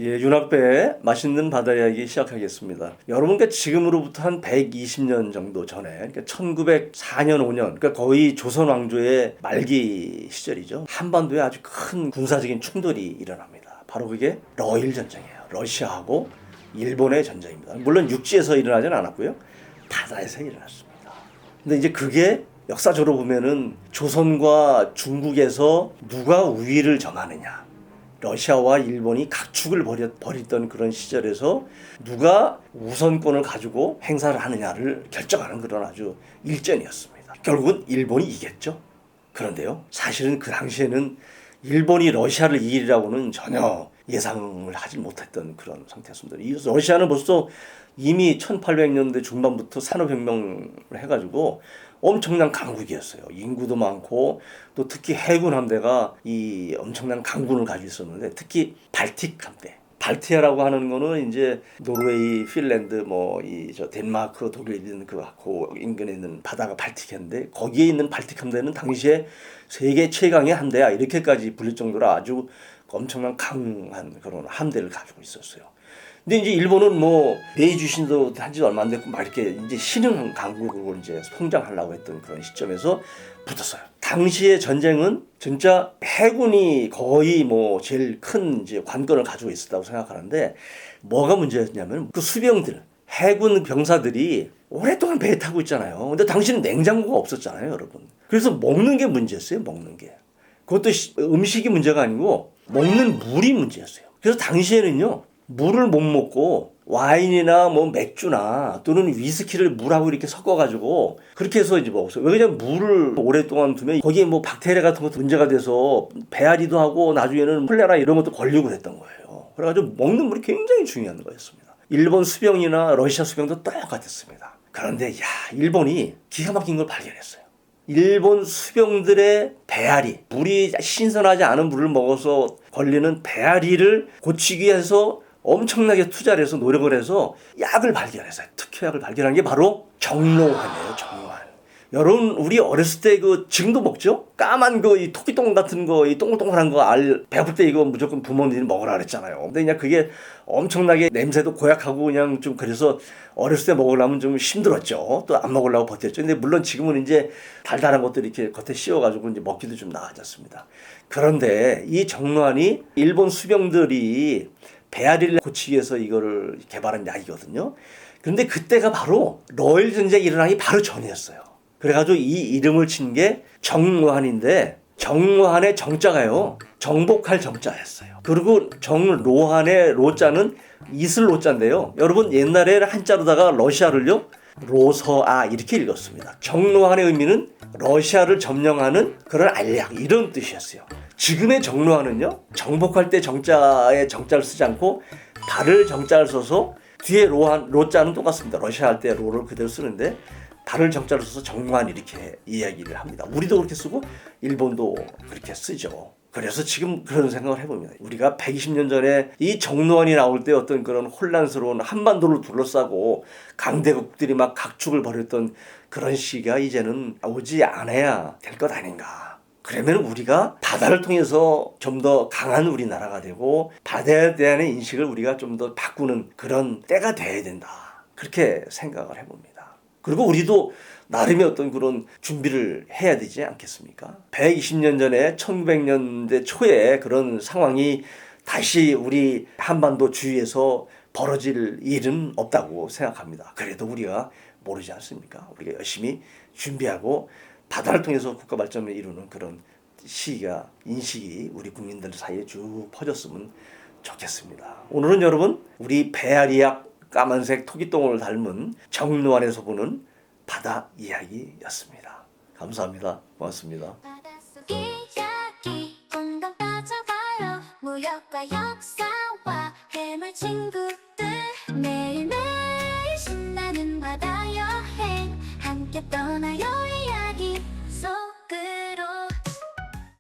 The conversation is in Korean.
예, 윤학배의 맛있는 바다 이야기 시작하겠습니다. 여러분께 지금으로부터 한 120년 정도 전에, 그러니까 1904년, 5년, 그러니까 거의 조선 왕조의 말기 시절이죠. 한반도에 아주 큰 군사적인 충돌이 일어납니다. 바로 그게 러일 전쟁이에요. 러시아하고 일본의 전쟁입니다. 물론 육지에서 일어나진 않았고요. 바다에서 일어났습니다. 근데 이제 그게 역사적으로 보면은 조선과 중국에서 누가 우위를 점하느냐, 러시아와 일본이 각축을 벌였던 그런 시절에서 누가 우선권을 가지고 행사를 하느냐를 결정하는 그런 아주 일전이었습니다. 결국은 일본이 이겼죠. 그런데요, 사실은 그 당시에는 일본이 러시아를 이기리라고는 전혀 예상을 하지 못했던 그런 상태였습니다. 이 러시아는 벌써 이미 1800년대 중반부터 산업혁명을 해가지고 엄청난 강국이었어요. 인구도 많고 또 특히 해군 함대가 이 엄청난 강군을 가지고 있었는데, 특히 발틱 함대. 발티아라고 하는 거는 이제 노르웨이, 핀란드, 덴마크, 독일 있는 그 인근에 있는 바다가 발틱했는데, 거기에 있는 발틱 함대는 당시에 세계 최강의 함대야, 이렇게까지 불릴 정도로 아주 엄청난 강한 그런 함대를 가지고 있었어요. 근데 이제 일본은 메이지 신도 한지 얼마 안 됐고 막 이렇게 이제 신흥 강국으로 이제 성장하려고 했던 그런 시점에서 붙었어요. 당시의 전쟁은 진짜 해군이 거의 제일 큰 이제 관건을 가지고 있었다고 생각하는데, 뭐가 문제였냐면 그 수병들, 해군 병사들이 오랫동안 배에 타고 있잖아요. 근데 당시는 냉장고가 없었잖아요, 여러분. 그래서 먹는 게 문제였어요, 먹는 게. 그것도 음식이 문제가 아니고 먹는 물이 문제였어요. 그래서 당시에는요, 물을 못 먹고 와인이나 맥주나 또는 위스키를 물하고 이렇게 섞어가지고 그렇게 해서 이제 먹었어요. 왜냐면 물을 오랫동안 두면 거기에 박테리아 같은 것도 문제가 돼서 배앓이도 하고 나중에는 콜레라 이런 것도 걸리고 그랬던 거예요. 그래가지고 먹는 물이 굉장히 중요한 거였습니다. 일본 수병이나 러시아 수병도 똑같았습니다. 그런데 일본이 기가 막힌 걸 발견했어요. 일본 수병들의 배앓이, 물이 신선하지 않은 물을 먹어서 걸리는 배앓이를 고치기 위해서 엄청나게 투자를 해서 노력을 해서 약을 발견했어요. 특효약을 발견한 게 바로 정로환이에요. 정로환. 여러분, 우리 어렸을 때 지금도 먹죠? 까만 이 토끼똥 같은 이 동글동글한 배아플 때 이거 무조건 부모님이 먹으라 그랬잖아요. 근데 그냥 그게 엄청나게 냄새도 고약하고 그냥 좀 그래서 어렸을 때 먹으려면 좀 힘들었죠. 또 안 먹으려고 버텼죠. 근데 물론 지금은 이제 달달한 것들 이렇게 겉에 씌워가지고 이제 먹기도 좀 나아졌습니다. 그런데 이 정로환이 일본 수병들이 배앓이를 고치기 위해서 이거를 개발한 약이거든요. 그런데 그때가 바로 러일 전쟁이 일어나기 바로 전이었어요. 그래가지고 이 이름을 친 게 정로환인데, 정로환의 정자가요, 정복할 정자였어요. 그리고 정로환의 로자는 이슬 로자인데요. 여러분, 옛날에 한자로다가 러시아를요, 로서아 이렇게 읽었습니다. 정로환의 의미는 러시아를 점령하는 그런 알약, 이런 뜻이었어요. 지금의 정로환은요, 정복할 때 정자에 정자를 쓰지 않고 발을 정자를 써서 뒤에 로자는 똑같습니다. 러시아 할 때 로를 그대로 쓰는데 발을 정자를 써서 정로환 이렇게 이야기를 합니다. 우리도 그렇게 쓰고 일본도 그렇게 쓰죠. 그래서 지금 그런 생각을 해봅니다. 우리가 120년 전에 이 정로환이 나올 때 어떤 그런 혼란스러운 한반도를 둘러싸고 강대국들이 막 각축을 벌였던 그런 시기가 이제는 오지 않아야 될 것 아닌가. 그러면 우리가 바다를 통해서 좀 더 강한 우리나라가 되고 바다에 대한 인식을 우리가 좀 더 바꾸는 그런 때가 돼야 된다. 그렇게 생각을 해봅니다. 그리고 우리도 나름의 어떤 그런 준비를 해야 되지 않겠습니까? 120년 전에 1900년대 초에 그런 상황이 다시 우리 한반도 주위에서 벌어질 일은 없다고 생각합니다. 그래도 우리가 모르지 않습니까? 우리가 열심히 준비하고 바다를 통해서 국가 발전을 이루는 그런 시기가, 인식이 우리 국민들 사이에 쭉 퍼졌으면 좋겠습니다. 오늘은 여러분, 우리 배앓이약 까만색 토끼똥을 닮은 정로환에서 보는 바다 이야기였습니다. 감사합니다. 고맙습니다. 바닷속 이야기 공감 빠져봐요. 무역과 역사와 해물 친구